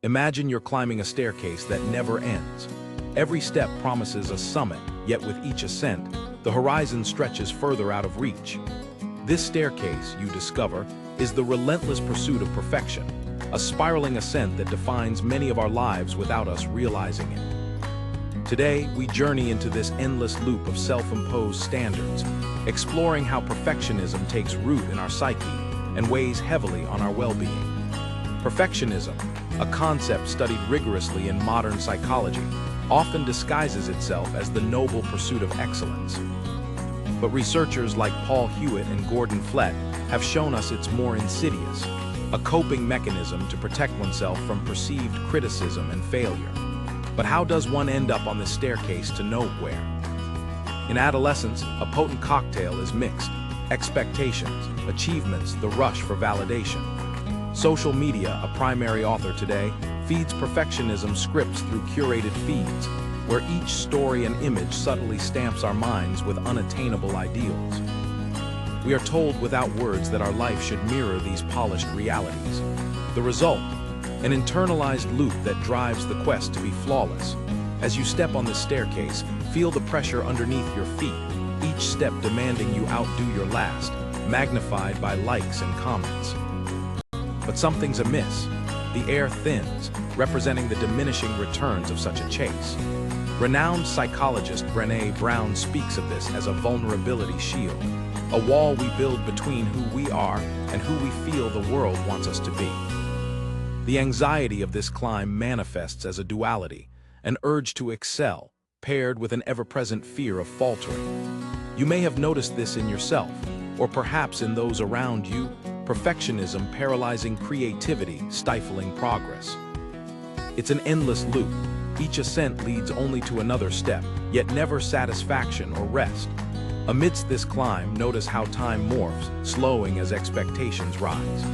Imagine you're climbing a staircase that never ends. Every step promises a summit, yet with each ascent, the horizon stretches further out of reach. This staircase, you discover, is the relentless pursuit of perfection, a spiraling ascent that defines many of our lives without us realizing it. Today, we journey into this endless loop of self-imposed standards, exploring how perfectionism takes root in our psyche and weighs heavily on our well-being. Perfectionism, a concept studied rigorously in modern psychology, often disguises itself as the noble pursuit of excellence. But researchers like Paul Hewitt and Gordon Flett have shown us it's more insidious, a coping mechanism to protect oneself from perceived criticism and failure. But how does one end up on this staircase to nowhere? In adolescence, a potent cocktail is mixed: expectations, achievements, the rush for validation. Social media, a primary author today, feeds perfectionism scripts through curated feeds, where each story and image subtly stamps our minds with unattainable ideals. We are told without words that our life should mirror these polished realities. The result? An internalized loop that drives the quest to be flawless. As you step on the staircase, feel the pressure underneath your feet, each step demanding you outdo your last, magnified by likes and comments. But something's amiss. The air thins, representing the diminishing returns of such a chase. Renowned psychologist Brené Brown speaks of this as a vulnerability shield, a wall we build between who we are and who we feel the world wants us to be. The anxiety of this climb manifests as a duality, an urge to excel, paired with an ever-present fear of faltering. You may have noticed this in yourself, or perhaps in those around you. Perfectionism paralyzing creativity, stifling progress. It's an endless loop. Each ascent leads only to another step, yet never satisfaction or rest. Amidst this climb, notice how time morphs, slowing as expectations rise.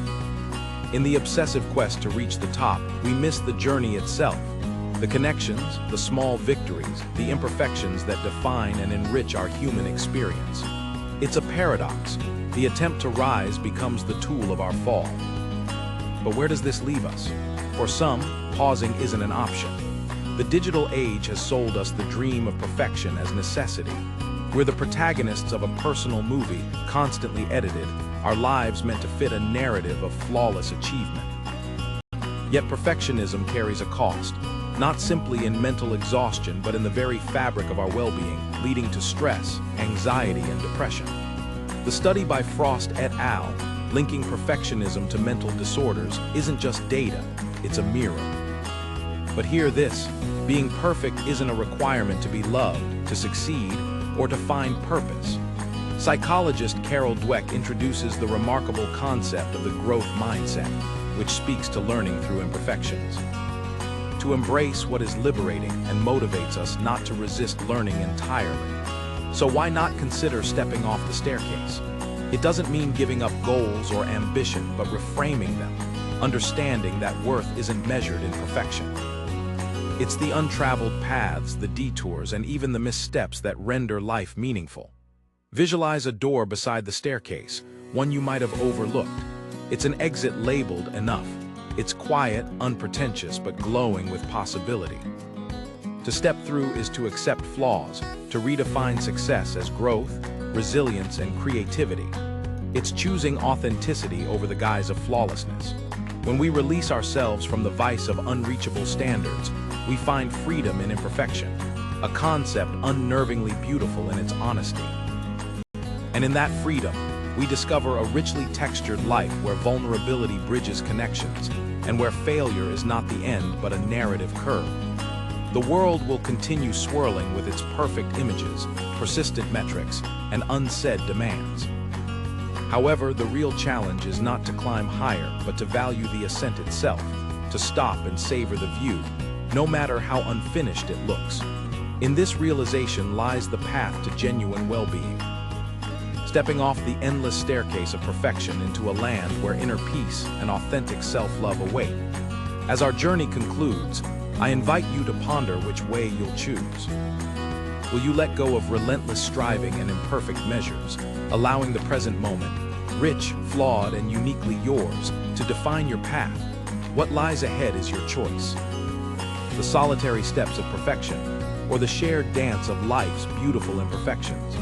In the obsessive quest to reach the top, we miss the journey itself. The connections, the small victories, the imperfections that define and enrich our human experience. It's a paradox. The attempt to rise becomes the tool of our fall. But where does this leave us? For some, pausing isn't an option. The digital age has sold us the dream of perfection as necessity. We're the protagonists of a personal movie, constantly edited, our lives meant to fit a narrative of flawless achievement. Yet perfectionism carries a cost, not simply in mental exhaustion, but in the very fabric of our well-being, leading to stress, anxiety, and depression. The study by Frost et al., linking perfectionism to mental disorders, isn't just data, it's a mirror. But hear this: being perfect isn't a requirement to be loved, to succeed, or to find purpose. Psychologist Carol Dweck introduces the remarkable concept of the growth mindset, which speaks to learning through imperfections. To embrace what is liberating and motivates us not to resist learning entirely. So why not consider stepping off the staircase? It doesn't mean giving up goals or ambition, but reframing them, understanding that worth isn't measured in perfection. It's the untraveled paths, the detours, and even the missteps that render life meaningful. Visualize a door beside the staircase, one you might have overlooked. It's an exit labeled enough. It's quiet, unpretentious, but glowing with possibility. To step through is to accept flaws, to redefine success as growth, resilience, and creativity. It's choosing authenticity over the guise of flawlessness. When we release ourselves from the vice of unreachable standards, we find freedom in imperfection, a concept unnervingly beautiful in its honesty. And in that freedom, we discover a richly textured life where vulnerability bridges connections, and where failure is not the end but a narrative curve. The world will continue swirling with its perfect images, persistent metrics, and unsaid demands. However, the real challenge is not to climb higher, but to value the ascent itself, to stop and savor the view, no matter how unfinished it looks. In this realization lies the path to genuine well-being. Stepping off the endless staircase of perfection into a land where inner peace and authentic self-love await. As our journey concludes, I invite you to ponder which way you'll choose. Will you let go of relentless striving and imperfect measures, allowing the present moment, rich, flawed, and uniquely yours, to define your path? What lies ahead is your choice. The solitary steps of perfection, or the shared dance of life's beautiful imperfections.